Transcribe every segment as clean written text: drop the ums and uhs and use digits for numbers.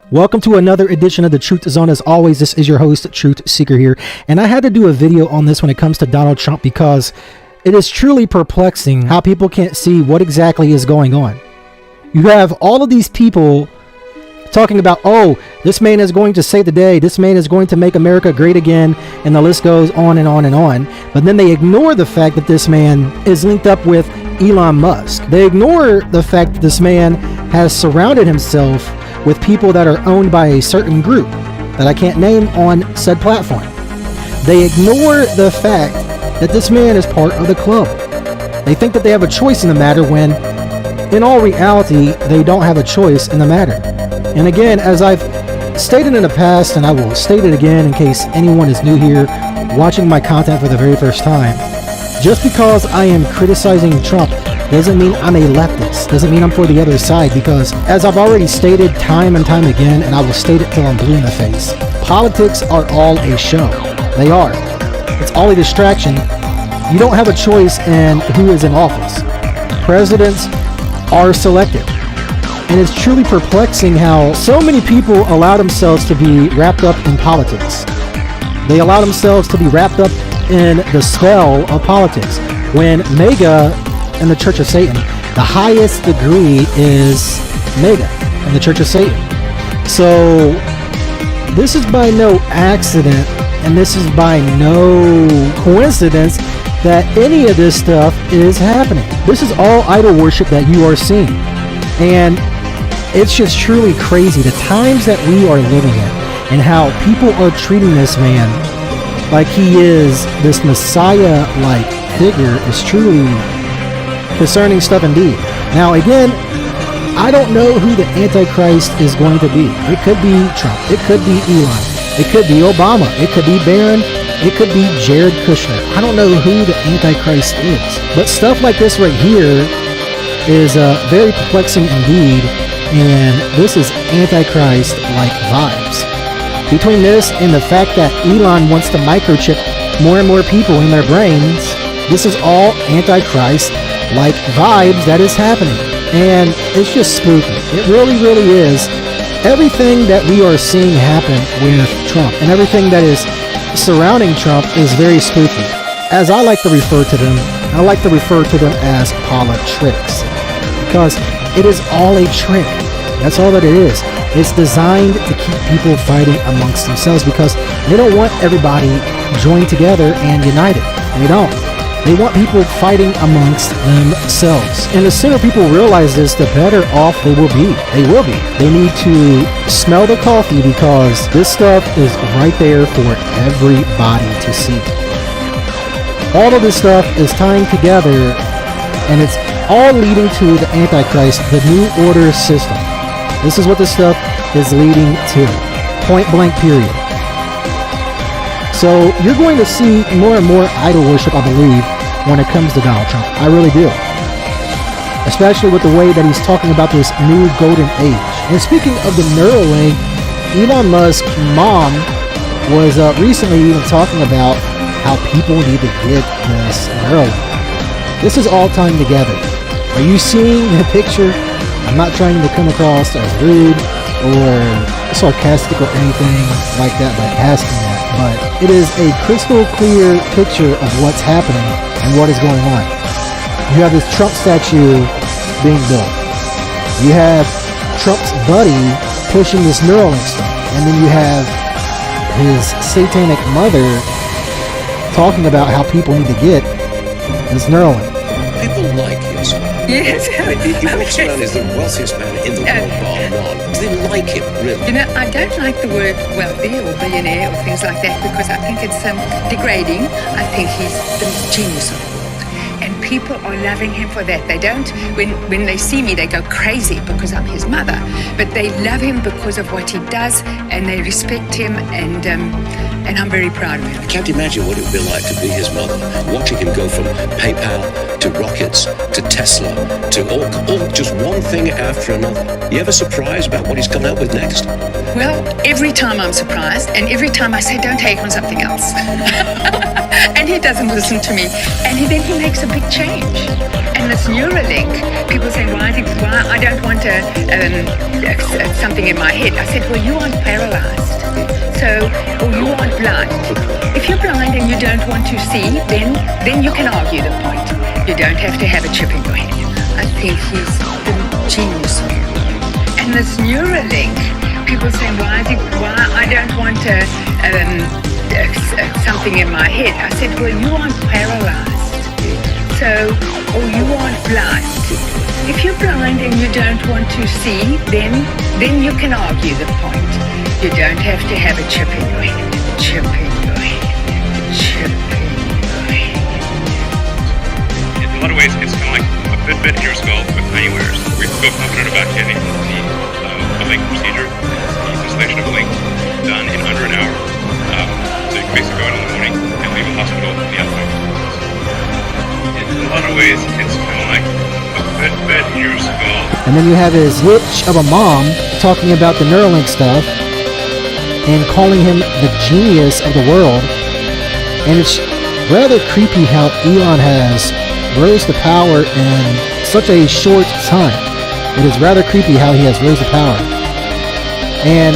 Welcome to another edition of the Truth Zone. As always, this is your host, Truth Seeker here. And I had to do a video on this when it comes to Donald Trump because it is truly perplexing how people can't see what exactly is going on. You have all of these people talking about, oh, this man is going to save the day. This man is going to make America great again. And the list goes on and on and on. But then they ignore the fact that this man is linked up with Elon Musk. They ignore the fact that this man has surrounded himself with people that are owned by a certain group that I can't name on said platform. They ignore the fact that this man is part of the club. They think that they have a choice in the matter when, in all reality, they don't have a choice in the matter. And again, as I've stated in the past, and I will state it again in case anyone is new here, watching my content for the very first time, just because I am criticizing Trump doesn't mean I'm a leftist, doesn't mean I'm for the other side, because as I've already stated time and time again, and I will state it till I'm blue in the face, politics are all a show. They are. It's all a distraction. You don't have a choice in who is in office. Presidents are selected. And it's truly perplexing how so many people allow themselves to be wrapped up in politics. They allow themselves to be wrapped up in the spell of politics. When MAGA and the Church of Satan, the highest degree is MAGA and the Church of Satan. So this is by no accident, and this is by no coincidence that any of this stuff is happening. This is all idol worship that you are seeing. And it's just truly crazy the times that we are living in and how people are treating this man like he is this Messiah-like figure is truly concerning stuff indeed. Now again, I don't know who the Antichrist is going to be. It could be Trump. It could be Elon. It could be Obama. It could be Barron. It could be Jared Kushner. I don't know who the Antichrist is. But stuff like this right here is very perplexing indeed. And this is Antichrist-like vibes. Between this and the fact that Elon wants to microchip more and more people in their brains, this is all Antichrist-like vibes that is happening. And it's just spooky. It really, really is. Everything that we are seeing happen with Trump and everything that is surrounding Trump is very spooky. As I like to refer to them, I like to refer to them as politics. Because it is all a trick. That's all that it is. It's designed to keep people fighting amongst themselves because they don't want everybody joined together and united. They don't. They want people fighting amongst themselves. And the sooner people realize this, the better off they will be. They will be. They need to smell the coffee because this stuff is right there for everybody to see. All of this stuff is tying together, and it's all leading to the Antichrist, the New Order system. This is what this stuff is leading to. Point blank period. So you're going to see more and more idol worship, I believe, when it comes to Donald Trump. I really do. Especially with the way that he's talking about this new golden age. And speaking of the Neuralink, Elon Musk's mom was recently even talking about how people need to get this Neuralink. This is all tying together. Are you seeing the picture? I'm not trying to come across as rude or sarcastic or anything like that by asking that, but it is a crystal clear picture of what's happening and what is going on. You have this Trump statue being built. You have Trump's buddy pushing this Neuralink stuff, and then you have his satanic mother talking about how people need to get this Neuralink. People like his. Yes. This man is the wealthiest man in the world, bar one. Do they like him, really? You know, I don't like the word wealthy or billionaire or things like that because I think it's degrading. I think he's the genius of the world. And people are loving him for that. They don't, when they see me, they go crazy because I'm his mother. But they love him because of what he does and they respect him and I'm very proud of him. I can't imagine what it would be like to be his mother, watching him go from PayPal to rockets to Tesla to all just one thing after another. You ever surprised about what he's coming out with next? Well, every time I'm surprised, and every time I say, don't take on something else. And he doesn't listen to me. And then he makes a big change. And this Neuralink, people say, why I don't want something in my head. I said, well, you aren't paralyzed. Or you aren't blind. If you're blind and you don't want to see, then you can argue the point. You don't have to have a chip in your head. I think he's the genius. And this Neuralink, people say, why I don't want something in my head. I said, well, you aren't paralyzed. Or you aren't blind. If you're blind and you don't want to see, then you can argue the point. You don't have to have a chip in your head. Chip in your head. Chip in your head. In a lot of ways, it's kind of like a Fitbit in your skull with anywheres. We feel confident about getting the link procedure, the installation of a link, done in under an hour. So you can basically go in the morning and leave a hospital in the afternoon. In a lot of ways, it's kind of like a Fitbit in your skull. And then you have his witch of a mom talking about the Neuralink stuff and calling him the genius of the world. And it's rather creepy how Elon has rose to power in such a short time. It is rather creepy how he has rose to power. And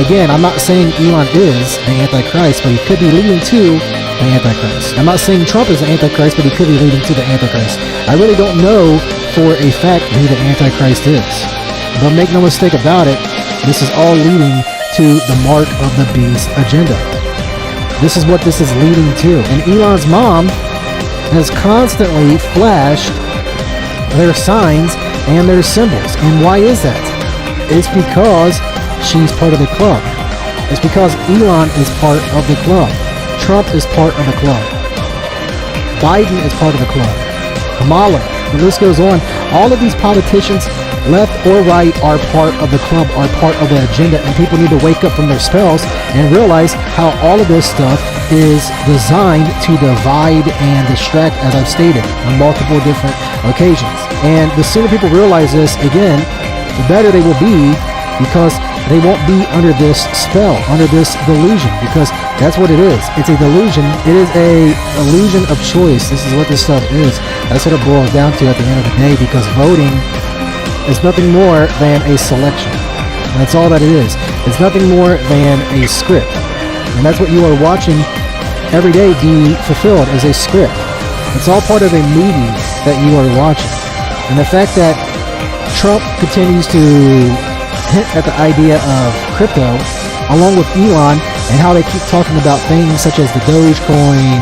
again, I'm not saying Elon is the Antichrist, but he could be leading to the Antichrist. I'm not saying Trump is the Antichrist, but he could be leading to the Antichrist. I really don't know for a fact who the Antichrist is. But make no mistake about it, this is all leading to the mark of the beast agenda. This is what this is leading to. And Elon's mom has constantly flashed their signs and their symbols. And why is that? It's because she's part of the club. It's because Elon is part of the club. Trump is part of the club. Biden is part of the club. Kamala, the list goes on. All of these politicians, left or right, are part of the club, are part of the agenda, and people need to wake up from their spells and realize how all of this stuff is designed to divide and distract, as I've stated on multiple different occasions. And the sooner people realize this, again, the better they will be, because they won't be under this spell, under this delusion, because that's what it is. It's a delusion. It is a illusion of choice. This is what this stuff is. That's what it boils down to at the end of the day, because voting is nothing more than a selection. That's all that it is. It's nothing more than a script. And that's what you are watching every day be fulfilled as a script. It's all part of a movie that you are watching. And the fact that Trump continues to hint at the idea of crypto, along with Elon, and how they keep talking about things such as the Dogecoin,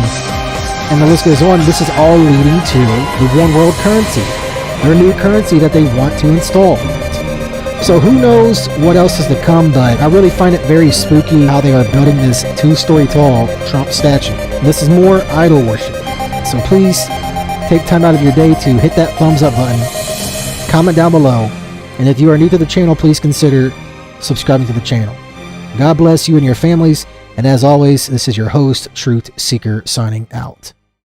and the list goes on, this is all leading to the one world currency. Their new currency that they want to install. So who knows what else is to come, but I really find it very spooky how they are building this 2-story tall Trump statue. This is more idol worship. So please take time out of your day to hit that thumbs up button, comment down below, and if you are new to the channel, please consider subscribing to the channel. God bless you and your families, and as always, this is your host, Truth Seeker, signing out.